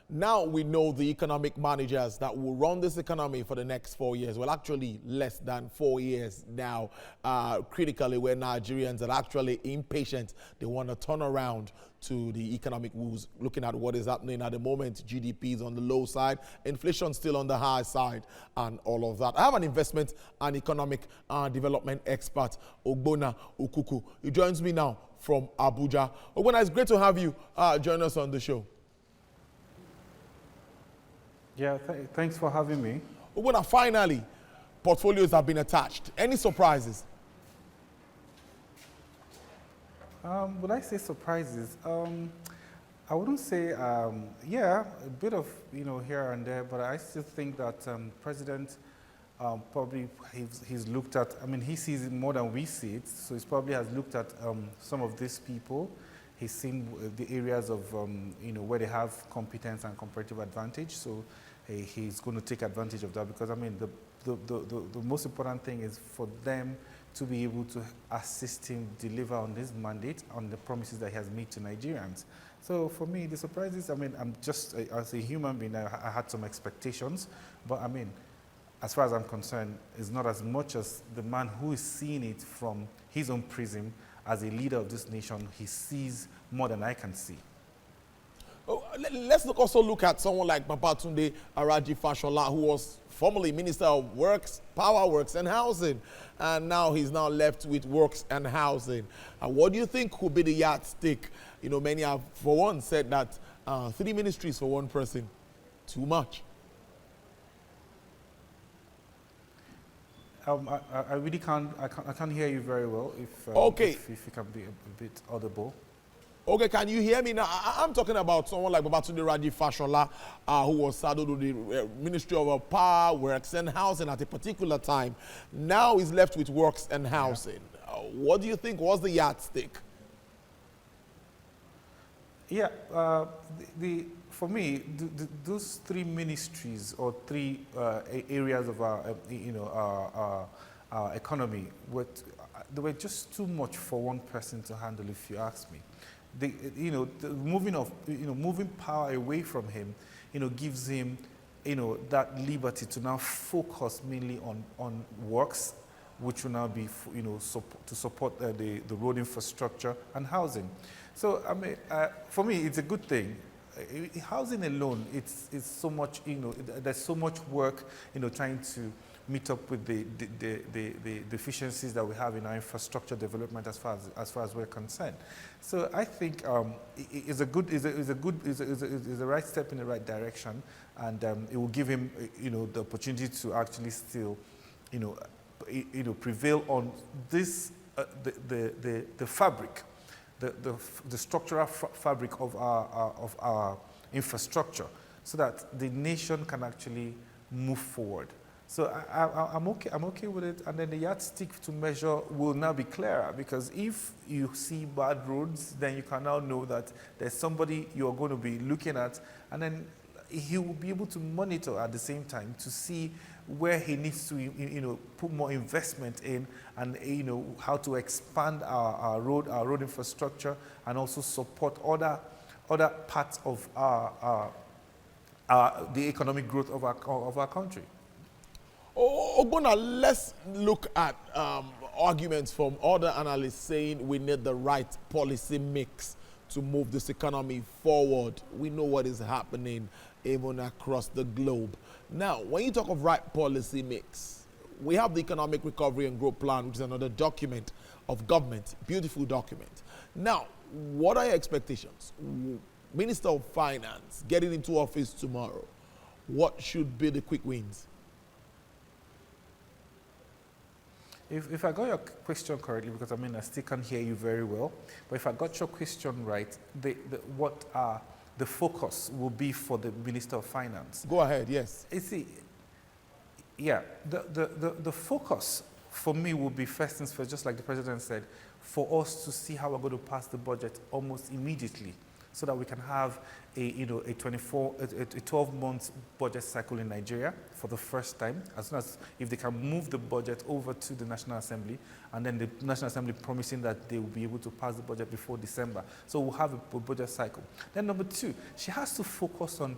now we know the economic managers that will run this economy for the next 4 years. Well, actually, less than 4 years now. Critically, where Nigerians are actually impatient. They want to turn around to the economic woes. Looking at what is happening at the moment, GDP is on the low side, inflation still on the high side, and all of that. I have an investment and economic development expert, Ogbona Okuku. He joins me now from Abuja. Ogbona, it's great to have you join us on the show. Yeah, thanks for having me. Ogbona, finally, portfolios have been attached. Any surprises? Would I say surprises? I wouldn't say, yeah, a bit of, here and there, but I still think that President probably, he's looked at, he sees it more than we see it, so he probably has looked at some of these people. He's seen the areas of, where they have competence and comparative advantage, so he's going to take advantage of that because, the most important thing is for them to be able to assist him deliver on this mandate, on the promises that he has made to Nigerians. So for me, the surprises, I'm just, as a human being, I had some expectations, but as far as I'm concerned, it's not as much as the man who is seeing it from his own prism as a leader of this nation. He sees more than I can see. Oh, let's also look at someone like Babatunde Araji Fashola, who was formerly Minister of Works, Power Works and Housing, and now he's now left with Works and Housing. What do you think could be the yardstick? Many have, for one, said that 3 ministries for one person, too much. I really can't hear you very well. If you can be a bit audible. Okay, can you hear me now? I'm talking about someone like Babatunde Raji Fashola, who was saddled with the Ministry of Power, Works and Housing at a particular time. Now he's left with Works and Housing. Yeah. What do you think was the yardstick? Yeah, for me, those 3 ministries or 3 areas of our economy, they were just too much for one person to handle, if you ask me. Moving power away from him, gives him, that liberty to now focus mainly on works, which will now be, to support the road infrastructure and housing. So, for me, it's a good thing. Housing alone, it's so much, there's so much work, trying to meet up with the deficiencies that we have in our infrastructure development as far as we're concerned. So I think it's a right step in the right direction, and it will give him, the opportunity to actually still, prevail on this, the fabric, the structural fabric of our infrastructure, so that the nation can actually move forward. So I'm okay with it, and then the yardstick to measure will now be clearer, because if you see bad roads, then you can now know that there's somebody you're going to be looking at, and then he will be able to monitor at the same time to see where he needs to, put more investment in, and how to expand our road infrastructure, and also support other parts of the economic growth of our country. Ogbona, let's look at arguments from other analysts saying we need the right policy mix to move this economy forward. We know what is happening even across the globe. Now, when you talk of right policy mix, we have the Economic Recovery and Growth Plan, which is another document of government, beautiful document. Now, what are your expectations? Minister of Finance getting into office tomorrow, what should be the quick wins? If I got your question correctly, because I still can't hear you very well, but if I got your question right, what the focus will be for the Minister of Finance? Go ahead, yes. You see, yeah, the focus for me will be first things first, just like the President said, for us to see how we're going to pass the budget almost immediately. so that we can have a 12 months budget cycle in Nigeria for the first time, as soon as if they can move the budget over to the National Assembly, and then the National Assembly promising that they will be able to pass the budget before December. So we'll have a budget cycle. Then number two, she has to focus on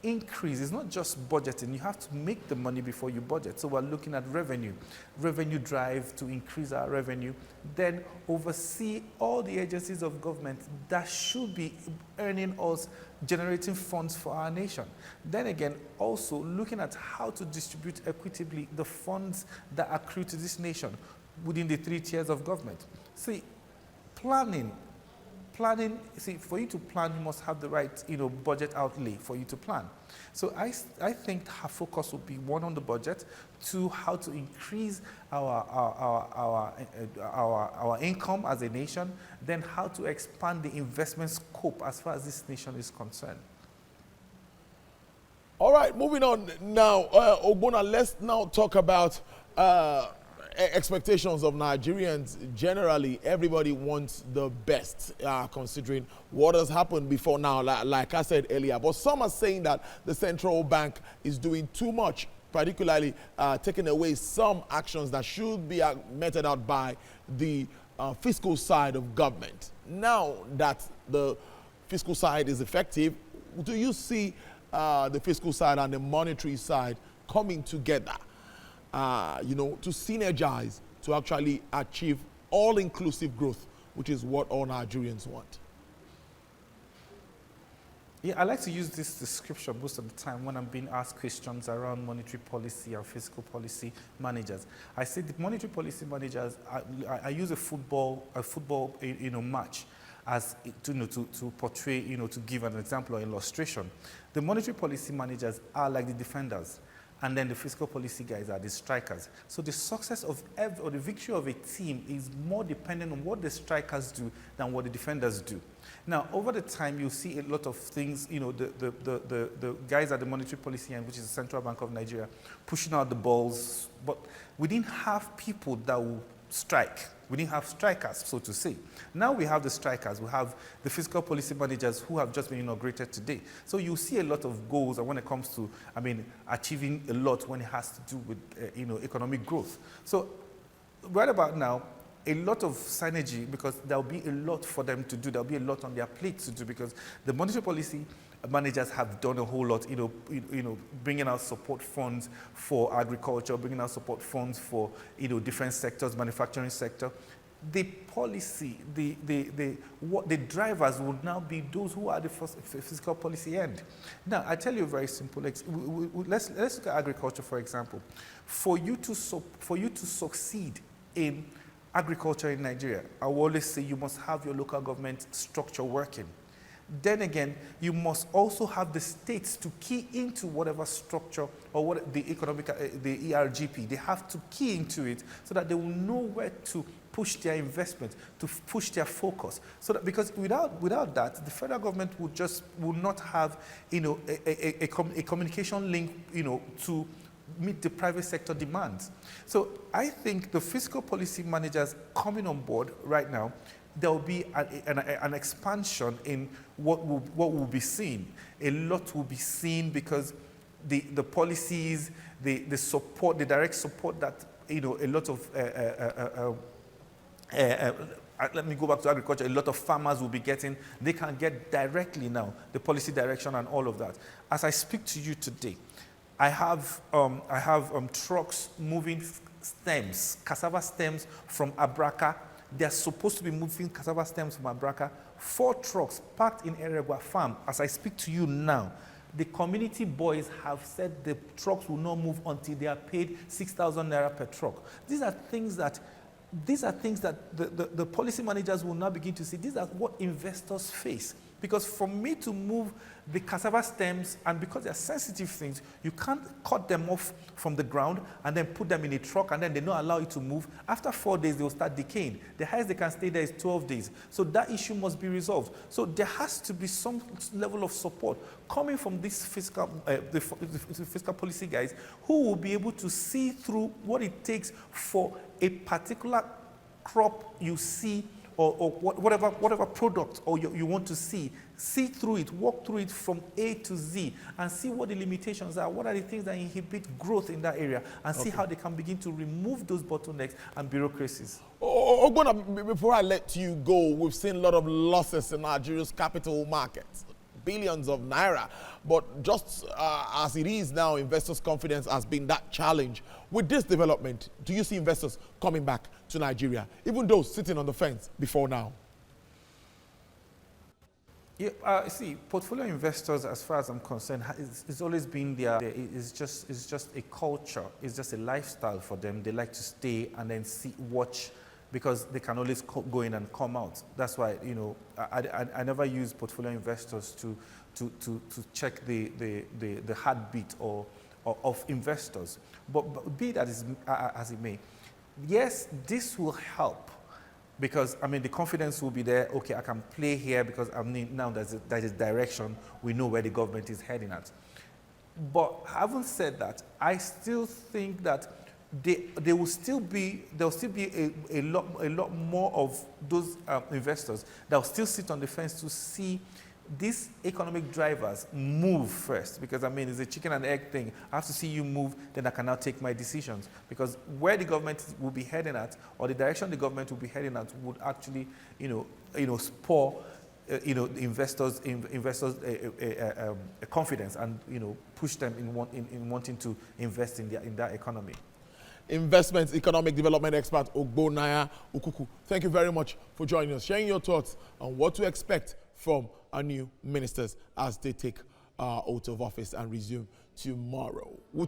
increase. It's not just budgeting. You have to make the money before you budget. So we're looking at revenue drive to increase our revenue, then oversee all the agencies of government that should be earning us, generating funds for our nation. Then again, also looking at how to distribute equitably the funds that accrue to this nation within the 3 tiers of government. See, planning, see, for you to plan, you must have the right, budget outlay for you to plan. So I think her focus would be, one, on the budget, two, how to increase our income as a nation, then how to expand the investment scope as far as this nation is concerned. All right, moving on now, Ogbonna, let's now talk about expectations of Nigerians. Generally, everybody wants the best, considering what has happened before now, like I said earlier. But some are saying that the central bank is doing too much, particularly taking away some actions that should be meted out by the fiscal side of government. Now that the fiscal side is effective, do you see the fiscal side and the monetary side coming together? To synergize to actually achieve all-inclusive growth, which is what all Nigerians want? Yeah, I like to use this description most of the time when I'm being asked questions around monetary policy and fiscal policy managers. I say the monetary policy managers, I use a football match as to portray, to give an example or illustration. The monetary policy managers are like the defenders, and then the fiscal policy guys are the strikers. So the success of or the victory of a team is more dependent on what the strikers do than what the defenders do. Now, over the time, you'll see a lot of things, the guys at the monetary policy end, which is the Central Bank of Nigeria, pushing out the balls, but we didn't have people that will strike. We didn't have strikers, so to say. Now we have the strikers. We have the fiscal policy managers who have just been inaugurated today. So you see a lot of goals when it comes to, achieving a lot when it has to do with, economic growth. So right about now, a lot of synergy, because there'll be a lot for them to do. There'll be a lot on their plate to do, because the monetary policy managers have done a whole lot, bringing out support funds for agriculture, bringing out support funds for, different sectors, manufacturing sector. The policy, the drivers would now be those who are the fiscal policy end. Now, I tell you very simple. Let's look at agriculture, for example. For you to succeed in agriculture in Nigeria, I will always say you must have your local government structure working. Then again, you must also have the states to key into whatever structure or what the ERGP, they have to key into it so that they will know where to push their investment, to push their focus. So that, because without that, the federal government will not have, a communication link, to meet the private sector demands. So I think the fiscal policy managers coming on board right now, there will be an expansion in what will be seen. A lot will be seen because the policies, the support, the direct support that, a lot of, let me go back to agriculture, a lot of farmers will be getting, they can get directly now, the policy direction and all of that. As I speak to you today, I have trucks moving stems, cassava stems from Abraka. They're supposed to be moving cassava stems from Abraka. 4 trucks parked in Eregua Farm. As I speak to you now, the community boys have said the trucks will not move until they are paid 6,000 naira per truck. These are things that the policy managers will now begin to see. These are what investors face. Because for me to move the cassava stems, and because they're sensitive things, you can't cut them off from the ground and then put them in a truck and then they don't allow it to move. After 4 days, they will start decaying. The highest they can stay there is 12 days. So that issue must be resolved. So there has to be some level of support coming from these fiscal policy guys who will be able to see through what it takes for a particular crop you see or whatever product or you want to see through it, walk through it from A to Z, and see what the limitations are, what are the things that inhibit growth in that area, and see how they can begin to remove those bottlenecks and bureaucracies. Ogbonna, before I let you go, we've seen a lot of losses in Nigeria's capital markets, billions of naira. But just as it is now, investors' confidence has been that challenge. With this development, do you see investors coming back to Nigeria, even those sitting on the fence before now? Yeah, see, portfolio investors, as far as I'm concerned, it's always been it's just a culture, it's just a lifestyle for them. They like to stay and then watch, because they can always go in and come out. That's why, you know, I never use portfolio investors to check the heartbeat of investors. But be that as it may, yes, this will help. Because, I mean, the confidence will be there. Okay, I can play here because now there is direction. We know where the government is heading at. But having said that, I still think that there will still be a lot more of those investors that will still sit on the fence to see these economic drivers move first, because I mean, it's a chicken and egg thing. I have to see you move, then I can now take my decisions. Because where the government will be heading at, or the direction the government will be heading at, would actually, spur, investors confidence, and push them in wanting to invest in that economy. Investments economic development expert Ogbonna Ukuku, thank you very much for joining us, sharing your thoughts on what to expect from our new ministers as they take oath of office and resume tomorrow.